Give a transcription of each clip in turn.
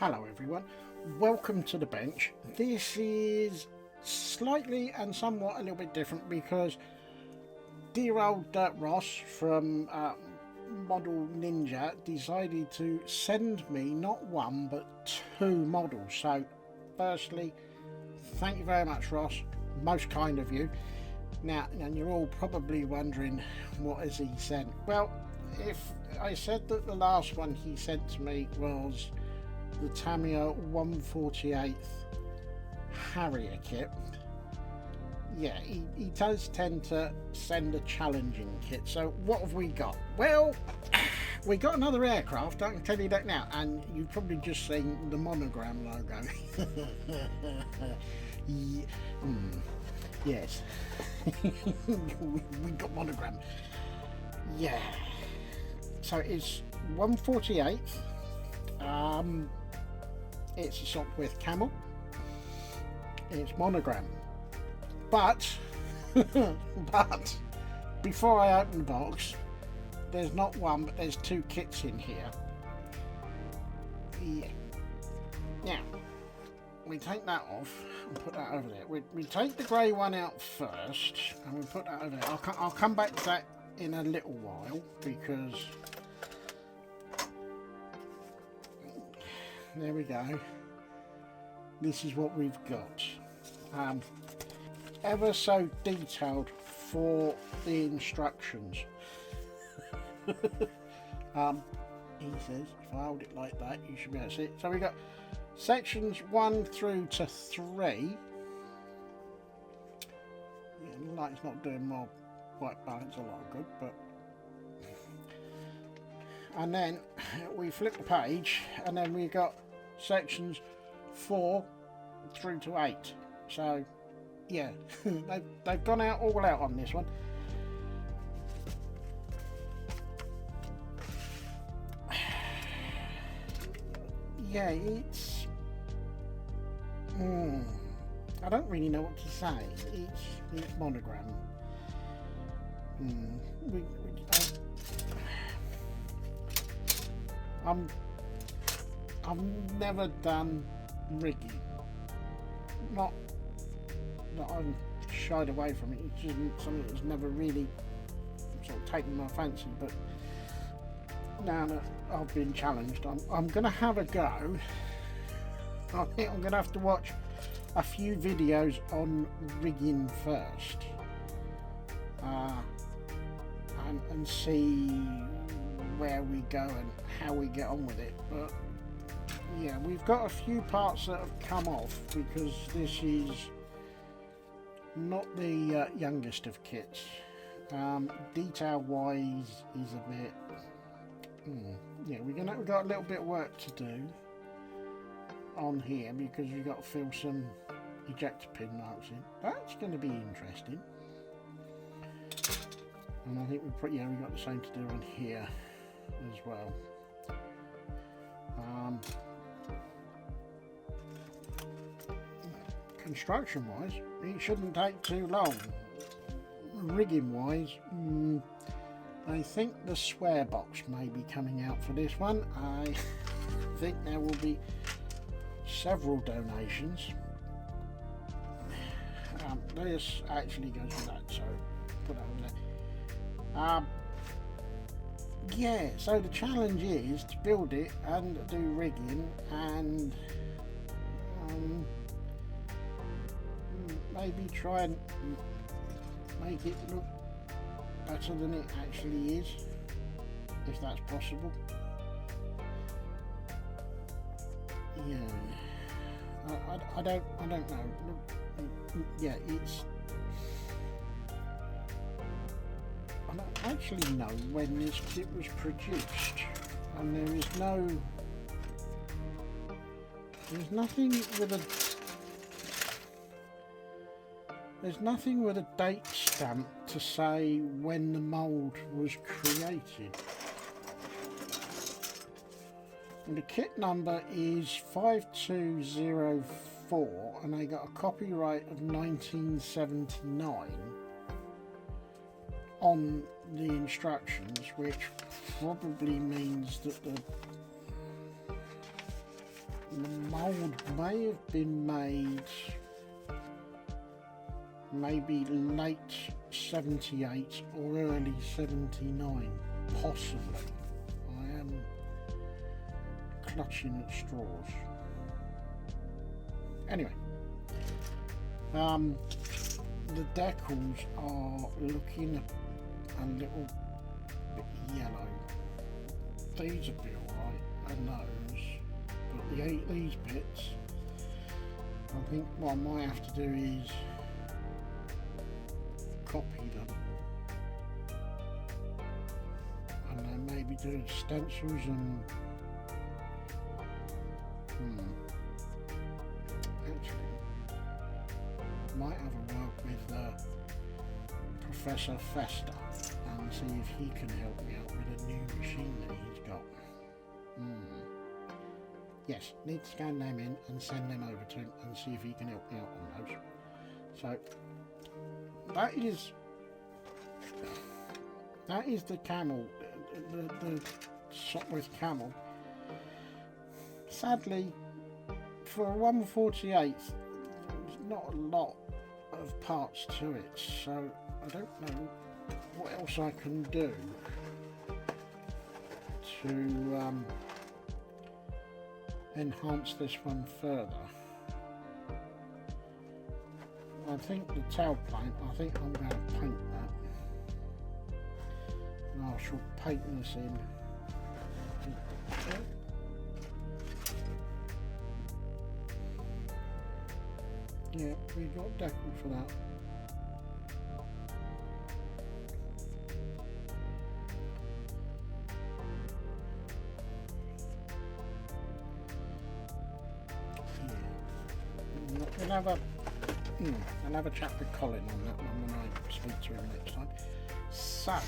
Hello everyone, welcome to the bench. This is slightly and somewhat a little bit different because dear old Ross from Model Ninja decided to send me not one but two models. So firstly, thank you very much, Ross, most kind of you. Now, and you're all probably wondering, what has he sent? Well, if I said that the last one he sent to me was the Tamiya 148th Harrier kit, yeah, he does tend to send a challenging kit. So what have we got? Well, we got another aircraft, I can tell you that now, and you've probably just seen the Monogram logo. Yes. we got Monogram. Yeah. So it's 148th. It's a Sopwith Camel. It's Monogram. But before I open the box, there's not one but there's two kits in here. Yeah. Now we take that off and put that over there. We take the grey one out first and we put that over there. I'll come back to that in a little while because there we go. This is what we've got. Ever so detailed for the instructions. He says if I hold it like that you should be able to see it. So we got sections 1 through to 3. Yeah, the light's not doing more white balance a lot of good, but and then we flip the page and then we got sections 4 through to 8. So yeah, they've gone all out on this one. Yeah, it's I don't really know what to say. It's Monogram. I've never done rigging. Not that I'm shied away from it. It's just something that's never really sort of taken my fancy. But now that I've been challenged, I'm going to have a go. I think I'm going to have to watch a few videos on rigging first, and see where we go and how we get on with it. But yeah, we've got a few parts that have come off because this is not the youngest of kits. Detail wise is a bit yeah, we've got a little bit of work to do on here because we've got to fill some ejector pin marks in. That's going to be interesting. And I think we got the same to do on here as well. Construction wise, it shouldn't take too long. Rigging wise, I think the swear box may be coming out for this one. I think there will be several donations. This actually goes with that, so put that over there. Yeah, so the challenge is to build it and do rigging and maybe try and make it look better than it actually is, if that's possible. Yeah, I don't know. Yeah, I don't actually know when this kit was produced, and there's nothing with a date stamp to say when the mould was created. And the kit number is 5204 and they got a copyright of 1979 on the instructions, which probably means that the The mould may have been made maybe late 78 or early 79, possibly. I am clutching at straws. Anyway, the decals are looking a little bit yellow. These would be alright, and those, but these bits, I think what I might have to do is copy them and then maybe do stencils and actually might have a word with Professor Fester and see if he can help me out with a new machine that he's got. Yes, need to scan them in and send them over to him and see if he can help me out on those. So that is the Camel, the Sopwith Camel. Sadly, for a 1/48, there's not a lot of parts to it, so I don't know what else I can do to enhance this one further. I think the tailplane, I think I'm going to paint that, and I shall paint this in. Yeah, we got decal for that. Yeah. I'll have a chat with Colin on that one when I speak to him next time. So,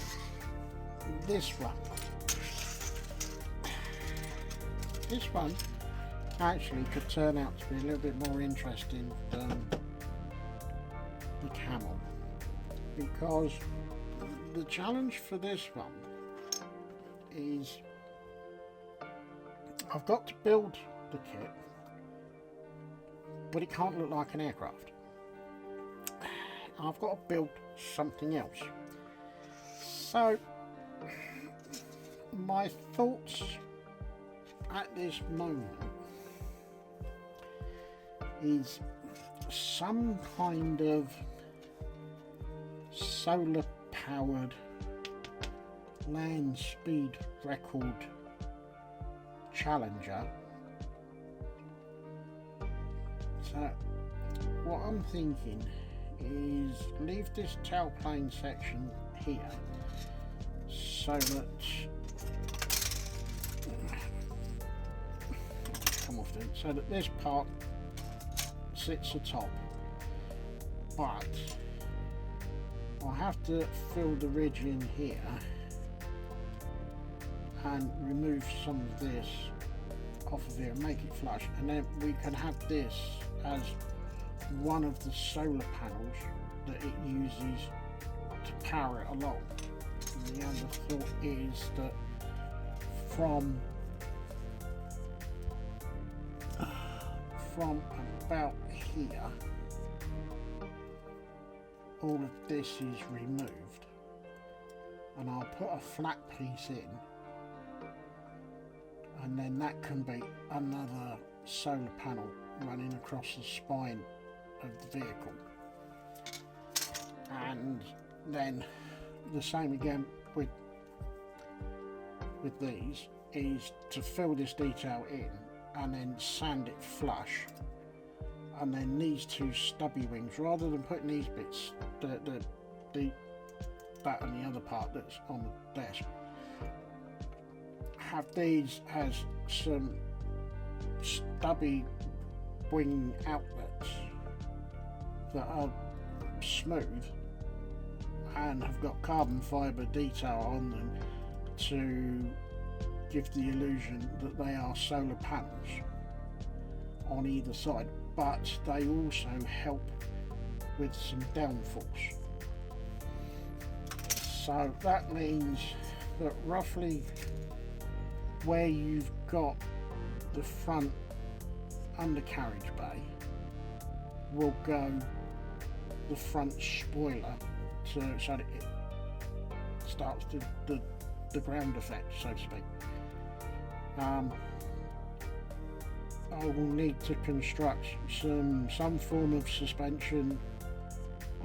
this one actually could turn out to be a little bit more interesting than the Camel, because the challenge for this one is I've got to build the kit, but it can't look like an aircraft. I've got to build something else. So my thoughts at this moment is some kind of solar powered land speed record challenger. So what I'm thinking is leave this tailplane section here so that so that this part sits atop, but I'll have to fill the ridge in here and remove some of this off of here and make it flush, and then we can have this as one of the solar panels that it uses to power it along. And the other thought is that from about here, all of this is removed, and I'll put a flat piece in, and then that can be another solar panel running across the spine of the vehicle. And then the same again with these, is to fill this detail in and then sand it flush, and then these two stubby wings, rather than putting these bits, that and the other part that's on the desk, have these as some stubby wing outlets that are smooth and have got carbon fibre detail on them to give the illusion that they are solar panels on either side, but they also help with some downforce. So that means that roughly where you've got the front undercarriage bay will go the front spoiler so that it starts the ground effect, so to speak. I will need to construct some form of suspension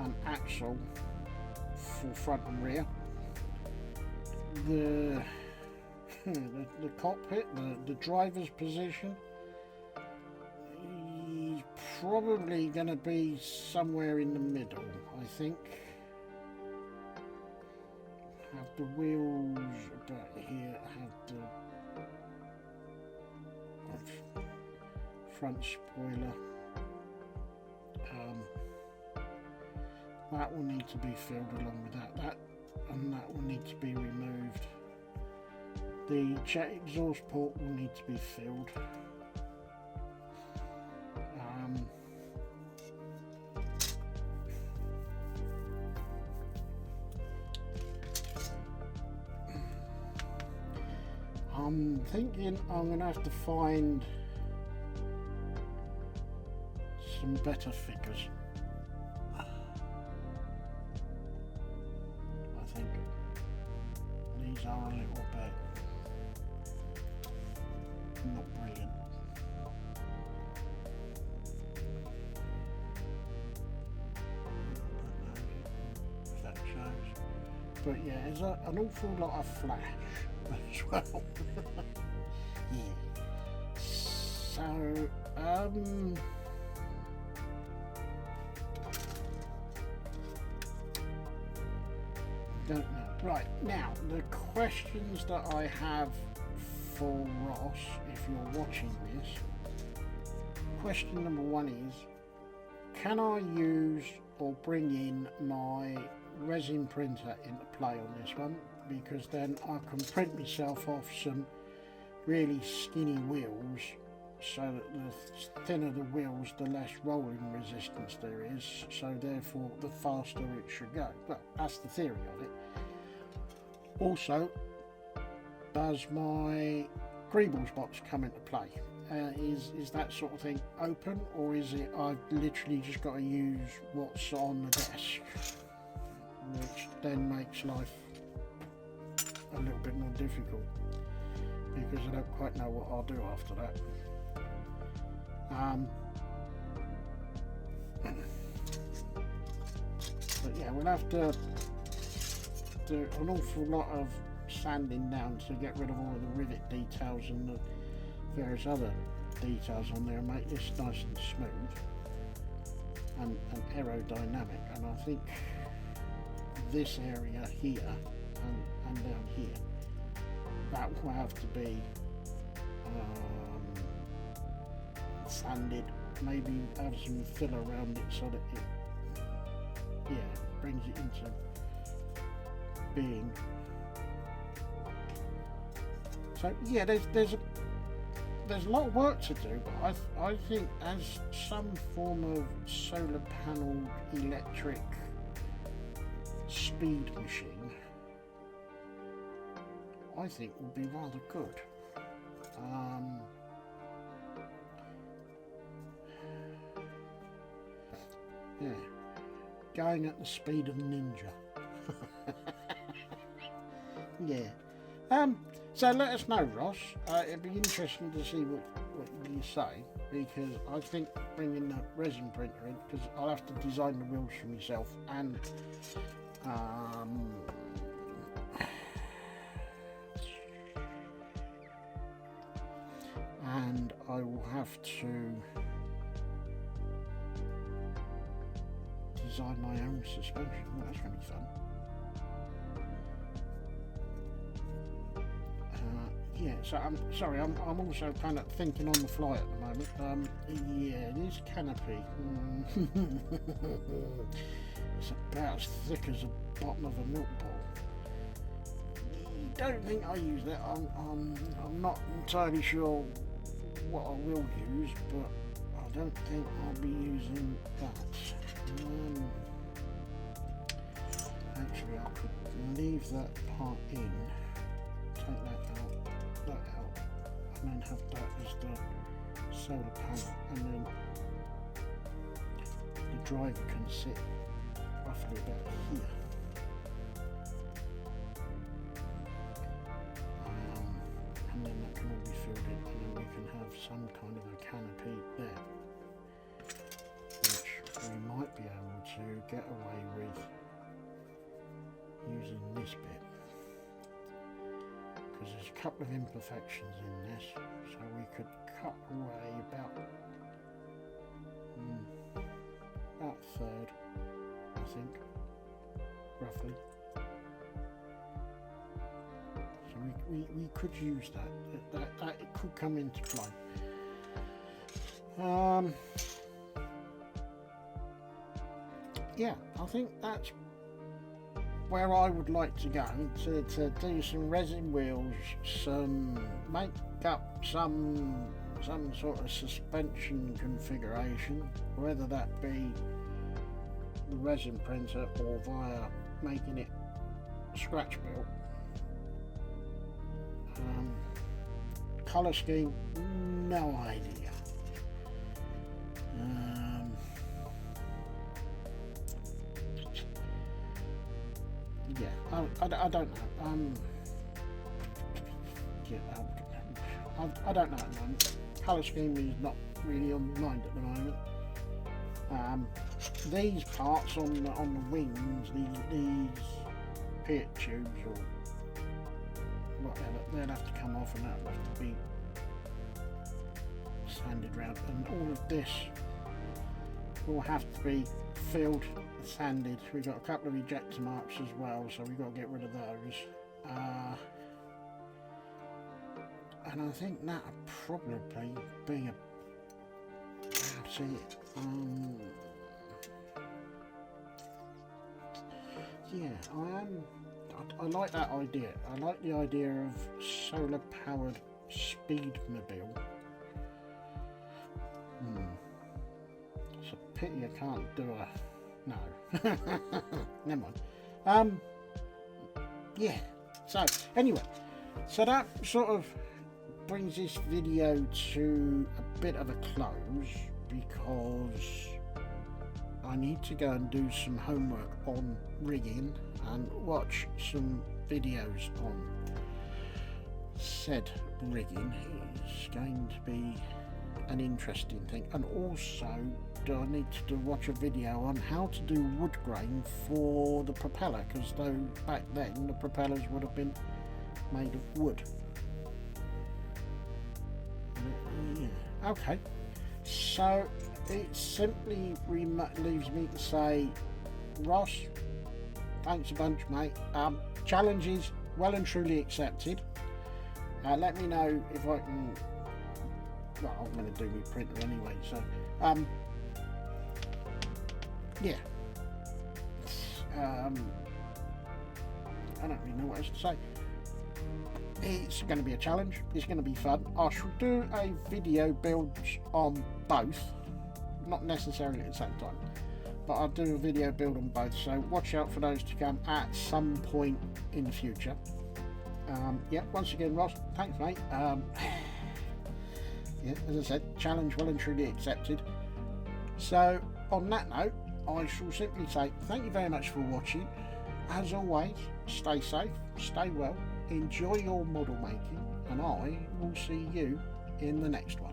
and axle for front and rear. The cockpit, the driver's position, is probably going to be somewhere in the middle, I think. Have the wheels about here, have the front spoiler. That will need to be filled along with that, and that will need to be removed. The jet exhaust port will need to be filled. I'm thinking I'm going to have to find some better figures. I think these are a little bit not brilliant. If that shows. But yeah, there's an awful lot of flash as well. Yeah. So, don't know. Right, now, the questions that I have for Ross, if you're watching this, question number one is, can I use or bring in my resin printer into play on this one? Because then I can print myself off some really skinny wheels, so that the thinner the wheels, the less rolling resistance there is, so therefore the faster it should go. Well, that's the theory of it. Also, does my Greebles box come into play? Is that sort of thing open, or is it I've literally just got to use what's on the desk, which then makes life a little bit more difficult, because I don't quite know what I'll do after that. But yeah, we'll have to do an awful lot of sanding down to get rid of all of the rivet details and the various other details on there and make this nice and smooth and aerodynamic. And I think this area here and down here, that will have to be sanded, maybe have some fill around it so that it brings it into being. So yeah, there's a lot of work to do, but I think as some form of solar panelled electric speed machine, I think would be rather good. Yeah, going at the speed of Ninja. Yeah. So let us know, Ross. It'd be interesting to see what you say, because I think bringing the resin printer in, because I'll have to design the wheels for myself, and I will have to design my own suspension. Well, that's really fun. Yeah, so I'm sorry, I'm also kind of thinking on the fly at the moment. Yeah, this canopy, it's about as thick as the bottom of a milk bowl. Don't think I use that. I'm not entirely sure what I will use, but I don't think I'll be using that. Actually, I could leave that part in, take that out, and then have that as the solar panel, and then the driver can sit roughly about here. And then that can all be filled in, and then we can have some kind of a canopy there, which we might be able to get away with using this bit, because there's a couple of imperfections in this, so we could cut away about a third, I think, roughly. So we could use that it could come into play. Yeah, I think that's where I would like to go, to do some resin wheels, make up some sort of suspension configuration, whether that be the resin printer or via making it scratch built. Colour scheme, no idea. Yeah, I don't know. Yeah, I don't know at the moment. Colour scheme is not really on my mind at the moment. These parts on the wings, these pit tubes or whatever, they'll have to come off, and that'll have to be sanded round, and all of this will have to be filled, sanded. We've got a couple of ejector marks as well, so we've got to get rid of those. And I think that'll probably be about it. Yeah, I like that idea. I like the idea of solar powered speedmobile. It's a pity I can't do a... no. Never mind. Yeah, so anyway, so that sort of brings this video to a bit of a close, because I need to go and do some homework on rigging and watch some videos on said rigging. It's going to be an interesting thing, and also I need to watch a video on how to do wood grain for the propeller, because though back then the propellers would have been made of wood. Yeah. Okay, so it simply leaves me to say, Ross, thanks a bunch, mate. Challenges well and truly accepted. Let me know if I can... well, I'm going to do my printer anyway, so yeah. I don't really know what else to say. It's going to be a challenge. It's going to be fun. I shall do a video build on both, not necessarily at the same time, but I'll do a video build on both, so watch out for those to come at some point in the future. Yeah, once again, Ross, thanks, mate. Yeah, as I said, challenge well and truly accepted. So on that note, I shall simply say thank you very much for watching. As always, stay safe, stay well, enjoy your model making, and I will see you in the next one.